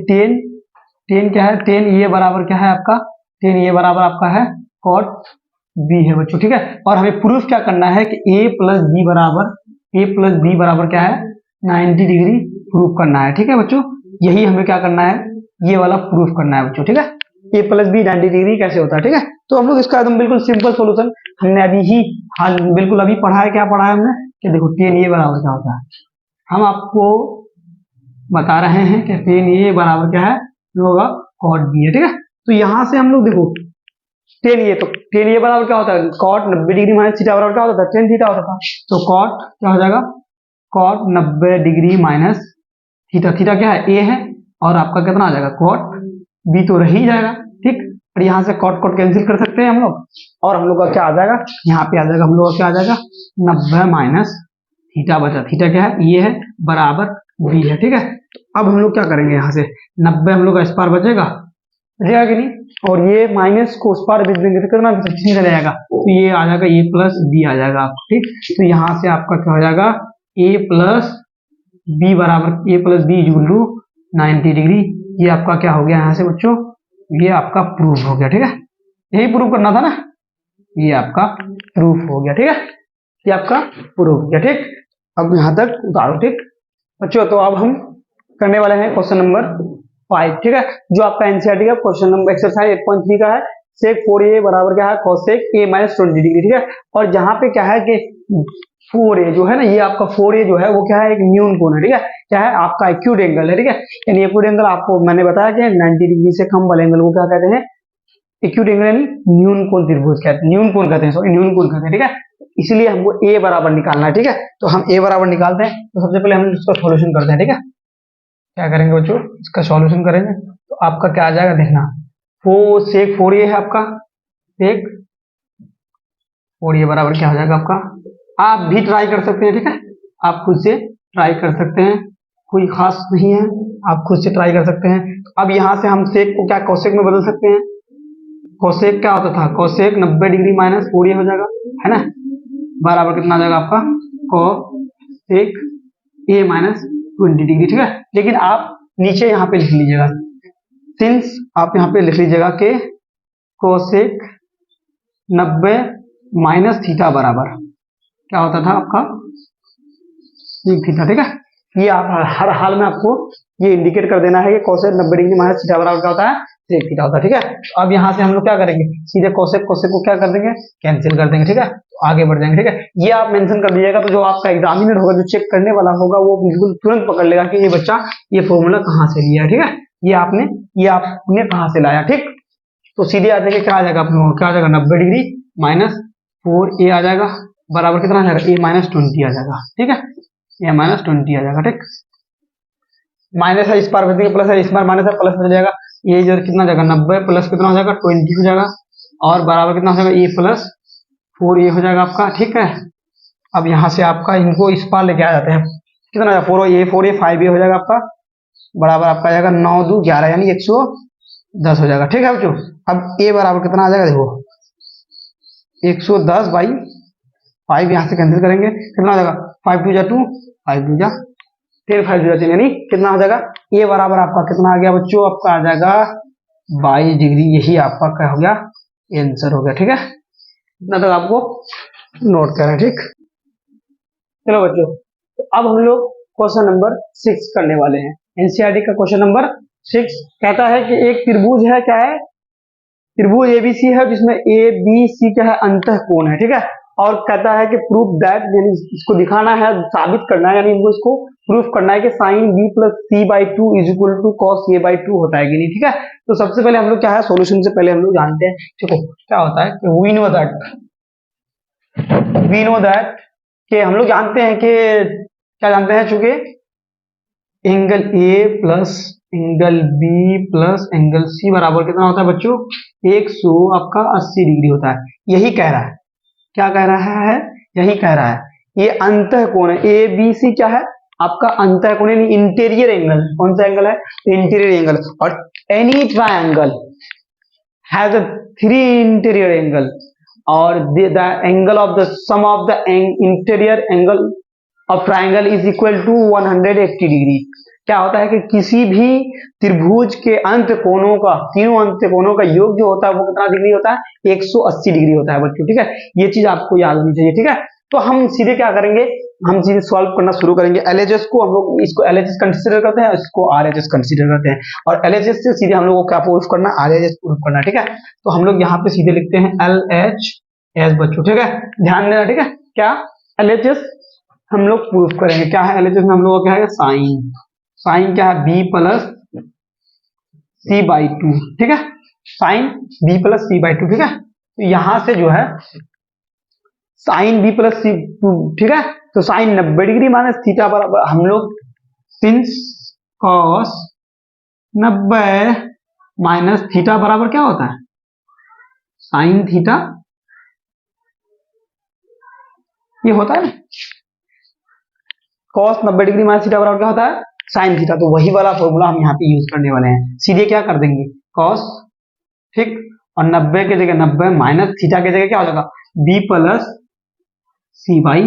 10 क्या है 10 ये बराबर क्या है आपका 10 ये बराबर आपका है cot b है बच्चों, ठीक है। और हमें प्रूफ क्या करना है कि a प्लस बी बराबर क्या है 90 डिग्री प्रूफ करना है, ठीक है बच्चों। यही हमें क्या करना है, ये वाला प्रूफ करना है बच्चों, ठीक है। a प्लस बी 90 डिग्री कैसे होता है, ठीक है। तो हम लोग इसका एकदम बिल्कुल सिंपल सोल्यूशन हमने अभी ही हाल बिल्कुल अभी पढ़ा है, क्या पढ़ा है हमने कि देखो 10 ये बराबर क्या होता है, हम आपको बता रहे हैं कि 10 ये बराबर क्या है जो होगा cot b है, ठीक है। तो यहां से हम लोग देखो 10 ये, तो 10 ये बराबर क्या होता है cot 90 डिग्री माइनस थीटा बराबर क्या होता था 10 थीटा होता था, तो cot क्या हो जाएगा cot 90 degree minus theta, theta क्या है a है, और आपका कितना आ जाएगा cot b तो रह ही जाएगा, ठीक। और यहाँ से cot cot कैंसिल कर सकते हैं हम लोग, और हम लोग का क्या आ जाएगा यहाँ पे आ जाएगा हम लोग का क्या आ जाएगा 90 माइनस थीटा बचा, थीटा क्या है ये है बराबर b है, ठीक है। अब हम लोग क्या करेंगे, यहाँ से 90 हम लोग का इस पार बचेगा कि नहीं, और ये माइनस को उस पार भेज देंगे तो कितना चला जाएगा, तो ये आ जाएगा a प्लस बी आ जाएगा आपको, ठीक। तो यहाँ से आपका क्या हो जाएगा a प्लस बी बराबर a plus B equal to 90 degree, ये आपका क्या हो गया यहाँ से बच्चों, ये आपका प्रूफ हो गया, ठीक है। यही प्रूफ करना था ना, ये आपका प्रूफ हो गया, ठीक है, ये आपका प्रूफ हो गया, ठीक। अब यहाँ तक उतारो, ठीक बच्चों। तो अब हम करने वाले हैं क्वेश्चन नंबर 5, ठीक है, जो आपका एनसीईआरटी का क्वेश्चन नंबर एक्सरसाइज 8.3 का है, sec 4a बराबर क्या है cosec a माइनस 20 डिग्री, ठीक है। और जहां पे क्या है कि 4a जो है ना, ये आपका 4a जो है वो क्या है एक न्यून कोण है, ठीक है, क्या है आपका एक्यूट एंगल है, ठीक है। यानी एक्यूट एंगल आपको मैंने बताया कि 90 डिग्री से कम वाले एंगल को क्या कहते हैं एक्यूट एंगल, यानी न्यून कोण त्रिभुज कहते हैं, न्यून कोण कहते हैं, सॉरी न्यून कोण कहते हैं, ठीक है। इसलिए हमको a बराबर निकालना है, ठीक है। तो हम a बराबर निकालते हैं, तो सबसे पहले हम इसका सॉल्यूशन करते हैं, ठीक है। क्या करेंगे बच्चों, इसका सॉल्यूशन करेंगे, तो आपका क्या आ जाएगा देखना, sec 4a है आपका, sec 4a बराबर क्या हो जाएगा आपका, आप भी ट्राई कर सकते हैं, ठीक है, आप खुद से ट्राई कर सकते हैं, कोई खास नहीं है, आप खुद से ट्राई कर सकते हैं। तो अब यहाँ से हम sec को क्या cosec में बदल सकते हैं, cosec क्या होता था cosec 90 डिग्री माइनस 4a हो जाएगा, है ना, बराबर कितना आ जाएगा आपका cosec a माइनस 20 डिग्री, ठीक है। लेकिन आप नीचे यहाँ पे लिख लीजिएगा, सिंस आप यहाँ पे लिख लीजिएगा कि कोसेक 90 माइनस थीटा बराबर क्या होता था आपका सेक थीटा। ठीक है, ये आप हर हाल में आपको ये इंडिकेट कर देना है कि कोसेक 90 डिग्री माइनस थीटा बराबर क्या होता है, सेक थीटा होता है। ठीक है, तो अब यहाँ से हम लोग क्या करेंगे, सीधे कोसेक कोसेक को क्या कर देंगे, कैंसिल कर देंगे। ठीक है, तो आगे बढ़ जाएंगे। ठीक है, ये आप मेंशन कर दीजिएगा, तो जो आपका एग्जामिनर होगा, जो चेक करने वाला होगा, वो बिल्कुल तुरंत पकड़ लेगा कि ये बच्चा ये फॉर्मूला कहाँ से लिया है। ठीक है, ये आपने कहाँ से लाया। ठीक, तो सीधे आ जाएगा, क्या आ जाएगा अपने क्या आ जाएगा, 90 डिग्री माइनस 4a आ जाएगा बराबर कितना आ जाएगा, a माइनस 20 आ जाएगा। ठीक है, a माइनस 20 आ जाएगा। ठीक, माइनस है इस पार भेजेंगे, प्लस है इस बार माइनस है, प्लस हो जाएगा, ये जो कितना जाएगा 90 प्लस कितना हो जाएगा 20 हो जाएगा, और बराबर कितना हो जाएगा a प्लस 4a हो जाएगा आपका। ठीक है, अब यहाँ से आपका इनको इस पार लेके आ जाते हैं, कितना आ जाएगा 4a 5a हो जाएगा आपका, बराबर आपका आ जाएगा 9 2 11 यानी 110 हो जाएगा। ठीक है बच्चों, अब a बराबर कितना आ जाएगा, देखो 110 बाई 5 यहाँ से कैंसिल करेंगे, कितना हो जाएगा 5 2 जा 2 5 2 जा 10 5 2 जा 10 यानी कितना हो जाएगा, a बराबर आपका कितना आ गया बच्चों, आपका आ जाएगा 22 डिग्री। यही आपका क्या हो गया, आंसर हो गया। ठीक है, इतना तक आपको नोट करें। ठीक, चलो बच्चों, तो अब हम लोग क्वेश्चन नंबर 6 करने वाले हैं। एनसीईआरटी का क्वेश्चन नंबर 6 कहता है कि एक त्रिभुज है, क्या है, त्रिभुज एबीसी है, जिसमें ए बी सी क्या है, अंतःकोण है। ठीक है, और कहता है कि प्रूफ दैट, यानी इसको दिखाना है, साबित करना है, यानी इनको इसको प्रूफ करना है कि sine B plus C by two is equal to cos A by two होता है कि नहीं। ठीक है, तो सबसे पहले हम लोग क्या है, सॉल्यूशन से पहले हम लोग जानते हैं, देखो क्या होता है कि वी नो दैट कि हम लोग जानते हैं कि क्या जानते हैं, चूंकि angle A plus angle B plus angle C बराबर कितना होता है बच्चों, 180 डिग्री होता है। यही कह रहा है, क्या कह रहा है, यही कह रहा है, ये अंतःकोण है, ए बी सी क्या है आपका अंतःकोण, यानी इंटीरियर एंगल। कौन सा एंगल है, इंटीरियर एंगल। और any triangle has a 3 interior angle और the angle of the sum of the interior angle of triangle is equal to 180 degree. क्या होता है कि किसी भी त्रिभुज के अंत कोणों का, तीनों अंत कोणों का योग जो होता है वो कितना डिग्री होता है, 180 डिग्री होता है बच्चों। ठीक है, ये चीज आपको याद होनी चाहिए। ठीक है, तो हम सीधे क्या करेंगे, हम सीधे सॉल्व करना शुरू करेंगे। एलएचएस को हम लोग इसको एलएचएस कंसीडर करते हैं, इसको आरएचएस कंसीडर करते हैं, और एलएचएस से सीधे हम लोग को क्या प्रूफ करना, आरएचएस प्रूफ करना। ठीक है, तो हम लोग यहाँ पे सीधे लिखते हैं एलएचएस बच्चों। ठीक है, ध्यान देना। ठीक है, क्या एलएचएस हम लोग प्रूफ करेंगे, क्या है एलएचएस में हम लोग क्या है, साइन, साइन क्या है B plus C by two. ठीक है, sine B plus C by two. ठीक है, तो यहां से जो है sine B plus C two. ठीक है, तो साइन 90 डिग्री माइनस थीटा बराबर हम लोग सिंस कॉस 90 माइनस थीटा बराबर क्या होता है, साइन थीटा, ये होता है ना, कॉस 90 डिग्री माइनस थीटा बराबर क्या होता है, साइन थीटा। तो वही वाला फॉर्मूला हम यहाँ पे यूज करने वाले हैं। सीधे क्या कर देंगे, कॉस, ठीक, और 90 के जगह 90 माइनस थीटा के जगह क्या हो जाएगा, B plus C by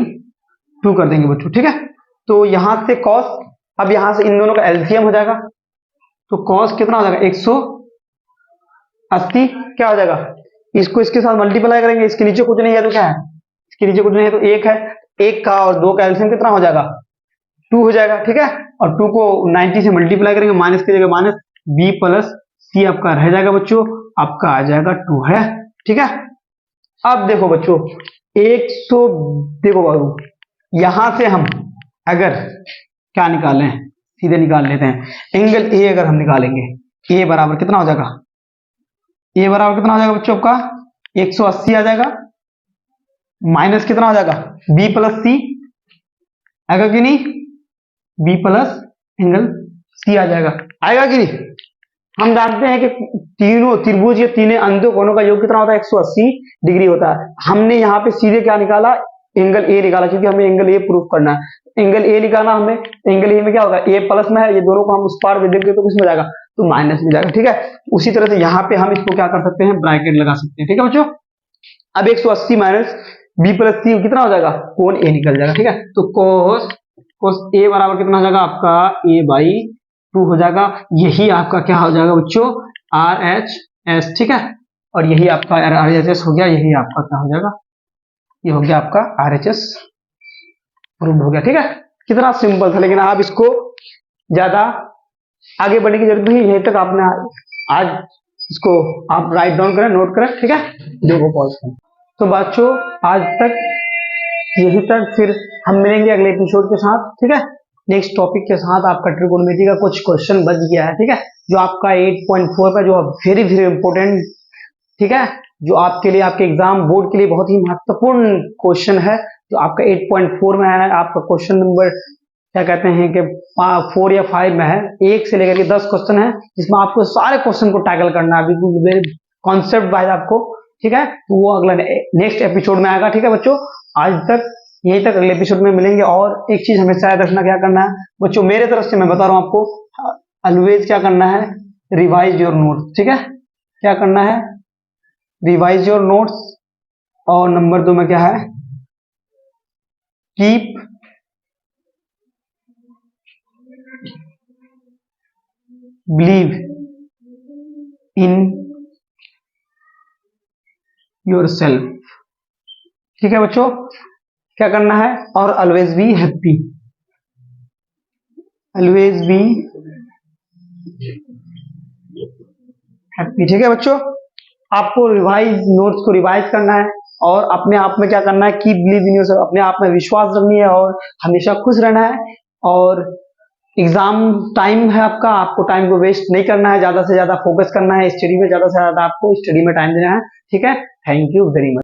two कर देंगे बच्चों। ठीक है, तो यहां से कॉस, अब यहां से इन दोनों का एलसीएम हो जाएगा, तो कॉस कितना हो जाएगा 180, क्या हो जाएगा, इसको इसके साथ मल्टीप्लाई करेंगे, इसके नीचे कुछ नहीं है तो क्या है, इसके नीचे कुछ नहीं है तो एक है, एक का और दो का एलसीएम कितना हो जाएगा, 2 हो जाएगा। ठीक है, और 2 को 90 से मल्टीप्लाई करेंगे, माइनस की जगह माइनस, बी प्लस सी आपका रह जाएगा बच्चों, आपका आ जाएगा 2 है। ठीक है, अब देखो बच्चों 100, देखो बाबू यहां से हम अगर क्या निकालें, सीधे निकाल लेते हैं, एंगल ए अगर हम निकालेंगे, ए बराबर कितना हो जाएगा, ए बराबर कितना हो जाएगा बच्चों आपका 180 आ जाएगा, माइनस कितना हो जाएगा बी प्लस सी आएगा कि नहीं, बी प्लस एंगल सी आ जाएगा, आएगा कि नहीं। हम जानते हैं कि तीनों त्रिभुज के तीनों अंतों कोणों का योग कितना होता है, 180 डिग्री होता है। हमने यहाँ पे सीधे क्या निकाला, एंगल ए निकाला, क्योंकि हमें एंगल ए प्रूफ करना है, एंगल ए निकालना हमें, एंगल ए में क्या होगा, ए प्लस में है, ये दोनों को हम उस पार में देख तो किसमें जाएगा, तो माइनस में जाएगा। ठीक है, उसी तरह से यहाँ पे हम इसको क्या कर सकते हैं, ब्रैकेट लगा सकते हैं। ठीक है बच्चों, अब 180 माइनस बी प्लस सी कितना हो जाएगा, कोण ए निकल जाएगा। ठीक है, तो कोस ए बराबर कितना हो जाएगा आपका, ए बाई 2 हो जाएगा। यही आपका क्या हो जाएगा बच्चों, RHS, ठीक है। और यही आपका RHS हो गया, यही आपका क्या हो जाएगा, ये हो गया आपका RHS प्रूव हो गया, ठीक है। कितना सिंपल था, लेकिन आप इसको ज्यादा आगे बढ़ने की जरूरत नहीं, यही तक आपने आज इसको आप राइट डाउन करें, नोट करें, ठीक है। वीडियो को पॉज करें। तो बच्चों आज तक यही तक, फिर हम मिलेंगे अगले एपिसोड के साथ, ठीक है। नेक्स्ट टॉपिक के साथ आपका ट्रिगोनोमेट्री का कुछ क्वेश्चन बच गया है, ठीक है, जो आपका 8.4 का जो वेरी वेरी इंपॉर्टेंट, ठीक है, जो आपके लिए आपके एग्जाम बोर्ड के लिए बहुत ही महत्वपूर्ण क्वेश्चन है, जो आपका 8.4 में है। आपका क्वेश्चन नंबर क्या कहते हैं कि 4 या 5 में है, 1 से लेकर के 10 क्वेश्चन है, जिसमें आपको सारे क्वेश्चन को टैकल करना है, बिल्कुल कॉन्सेप्ट वाइज आपको, ठीक है। तो वो अगला नेक्स्ट एपिसोड में आएगा, ठीक है बच्चों। आज तक यहीं तक, अगले एपिसोड में मिलेंगे। और एक चीज हमेशा याद रखना, क्या करना है बच्चों, मेरे तरफ से मैं बता रहा हूं आपको, ऑलवेज क्या करना है, रिवाइज योर नोट्स, ठीक है। क्या करना है, रिवाइज योर नोट्स। और नंबर 2 में क्या है, keep believe in your self, ठीक है बच्चों। क्या करना है, और always be happy, always be happy, ठीक है बच्चों। आपको रिवाइज नोट्स को रिवाइज करना है, और अपने आप में क्या करना है, कीप बिलीव इन योरसेल्फ, अपने आप में विश्वास रखनी है, और हमेशा खुश रहना है। और एग्जाम टाइम है आपका, आपको टाइम को वेस्ट नहीं करना है, ज्यादा से ज्यादा फोकस करना है स्टडी में, ज्यादा से ज्यादा आपको स्टडी में टाइम देना है, ठीक है। Thank you very much.